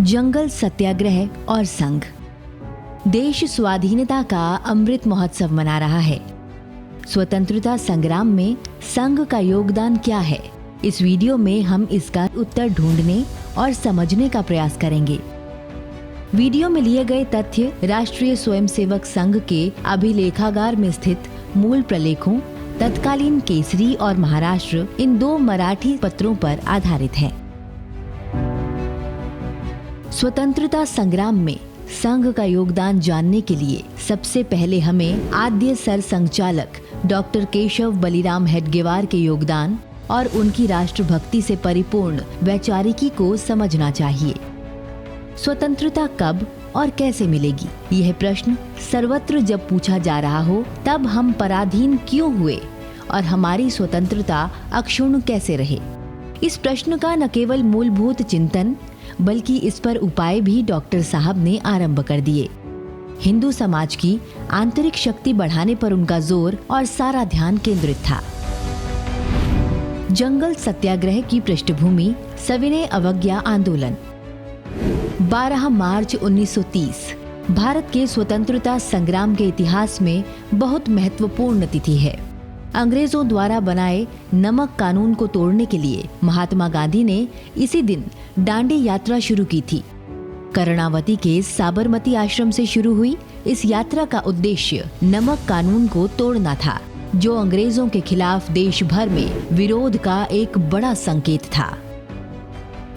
जंगल सत्याग्रह और संघ। देश स्वाधीनता का अमृत महोत्सव मना रहा है। स्वतंत्रता संग्राम में संघ का योगदान क्या है? इस वीडियो में हम इसका उत्तर ढूंढने और समझने का प्रयास करेंगे। वीडियो में लिए गए तथ्य राष्ट्रीय स्वयंसेवक संघ के अभिलेखागार में स्थित मूल प्रलेखों, तत्कालीन केसरी और महाराष्ट्र, इन दो मराठी पत्रों पर आधारित है। स्वतंत्रता संग्राम में संघ का योगदान जानने के लिए सबसे पहले हमें आद्य सर संघचालक डॉक्टर केशव बलिराम हेडगेवार के योगदान और उनकी राष्ट्रभक्ति से परिपूर्ण वैचारिकी को समझना चाहिए। स्वतंत्रता कब और कैसे मिलेगी? यह प्रश्न सर्वत्र जब पूछा जा रहा हो, तब हम पराधीन क्यों हुए और हमारी स्वतंत्रता अक्षुण्ण कैसे रहे? इस प्रश्न का न केवल मूलभूत चिंतन बल्कि इस पर उपाय भी डॉक्टर साहब ने आरंभ कर दिए। हिंदू समाज की आंतरिक शक्ति बढ़ाने पर उनका जोर और सारा ध्यान केंद्रित था। जंगल सत्याग्रह की पृष्ठभूमि सविनय अवज्ञा आंदोलन। 12 मार्च 1930 भारत के स्वतंत्रता संग्राम के इतिहास में बहुत महत्वपूर्ण तिथि है। अंग्रेजों द्वारा बनाए नमक कानून को तोड़ने के लिए महात्मा गांधी ने इसी दिन दांडी यात्रा शुरू की थी। कर्णावती के साबरमती आश्रम से शुरू हुई इस यात्रा का उद्देश्य नमक कानून को तोड़ना था, जो अंग्रेजों के खिलाफ देश भर में विरोध का एक बड़ा संकेत था।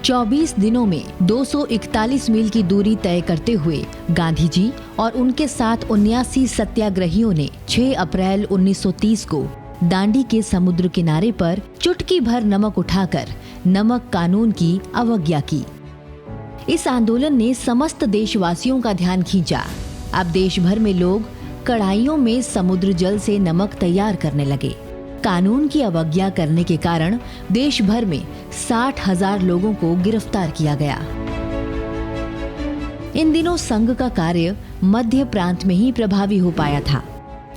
24 दिनों में 241 मील की दूरी तय करते हुए गांधी जी और उनके साथ 79 सत्याग्रहियों ने 6 अप्रैल 1930 को दांडी के समुद्र किनारे पर चुटकी भर नमक उठाकर नमक कानून की अवज्ञा की। इस आंदोलन ने समस्त देशवासियों का ध्यान खींचा। अब देश भर में लोग कढ़ाइयों में समुद्र जल से नमक तैयार करने लगे। कानून की अवज्ञा करने के कारण देश भर में 60,000 लोगों को गिरफ्तार किया गया। इन दिनों संघ का कार्य मध्य प्रांत में ही प्रभावी हो पाया था।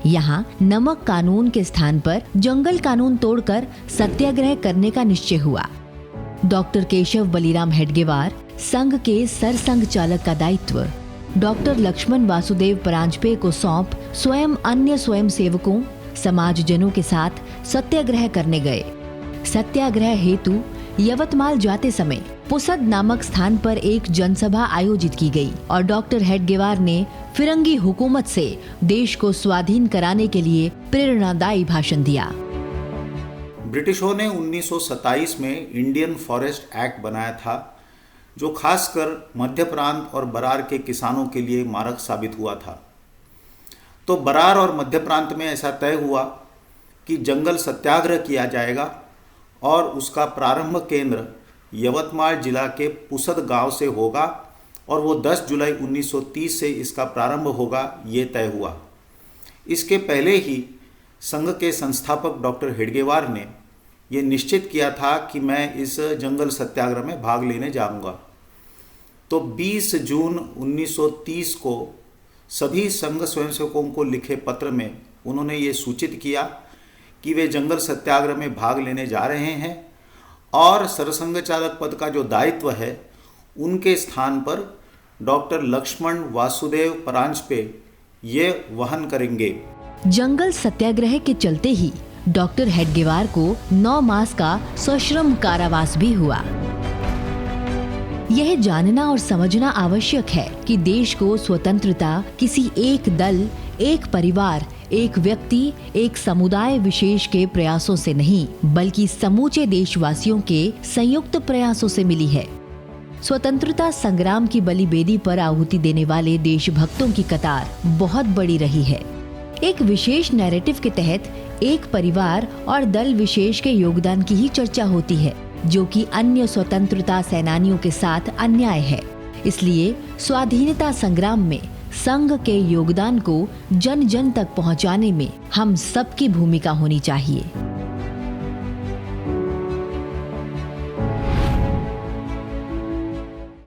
यहाँ नमक कानून के स्थान पर जंगल कानून तोड़कर सत्याग्रह करने का निश्चय हुआ। डॉक्टर केशव बलिराम हेडगेवार संघ के सरसंघ चालक का दायित्व डॉक्टर लक्ष्मण वासुदेव परांजपे को सौंप स्वयं अन्य स्वयंसेवकों, समाजजनों के साथ सत्याग्रह करने गए। सत्याग्रह हेतु यवतमाल जाते समय पुसद नामक स्थान पर एक जनसभा आयोजित की गई और डॉक्टर हेडगेवार ने फिरंगी हुकूमत से देश को स्वाधीन कराने के लिए प्रेरणादायी भाषण दिया। ब्रिटिशों ने 1927 में इंडियन फॉरेस्ट एक्ट बनाया था, जो खासकर मध्य प्रांत और बरार के किसानों के लिए मारक साबित हुआ था। तो बरार और मध्य प्रांत में ऐसा तय हुआ कि जंगल सत्याग्रह किया जाएगा और उसका प्रारंभ केंद्र यवतमाल जिला के पुसद गांव से होगा और वो 10 जुलाई 1930 से इसका प्रारंभ होगा, ये तय हुआ। इसके पहले ही संघ के संस्थापक डॉक्टर हेडगेवार ने ये निश्चित किया था कि मैं इस जंगल सत्याग्रह में भाग लेने जाऊंगा। तो 20 जून 1930 को सभी संघ स्वयंसेवकों को लिखे पत्र में उन्होंने ये सूचित किया कि वे जंगल सत्याग्रह में भाग लेने जा रहे हैं और सरसंघ चालक पद का जो दायित्व है उनके स्थान पर डॉक्टर लक्ष्मण वासुदेव परांजपे ये वहन करेंगे। जंगल सत्याग्रह के चलते ही डॉक्टर हेडगेवार को 9 मास का सश्रम कारावास भी हुआ। यह जानना और समझना आवश्यक है कि देश को स्वतंत्रता किसी एक दल, एक परिवार, एक व्यक्ति, एक समुदाय विशेष के प्रयासों से नहीं, बल्कि समूचे देशवासियों के संयुक्त प्रयासों से मिली है। स्वतंत्रता संग्राम की बलिवेदी पर आहुति देने वाले देशभक्तों की कतार बहुत बड़ी रही है। एक विशेष नैरेटिव के तहत एक परिवार और दल विशेष के योगदान की ही चर्चा होती है, जो कि अन्य स्वतंत्रता सेनानियों के साथ अन्याय है। इसलिए स्वाधीनता संग्राम में संघ के योगदान को जन जन तक पहुंचाने में हम सबकी भूमिका होनी चाहिए।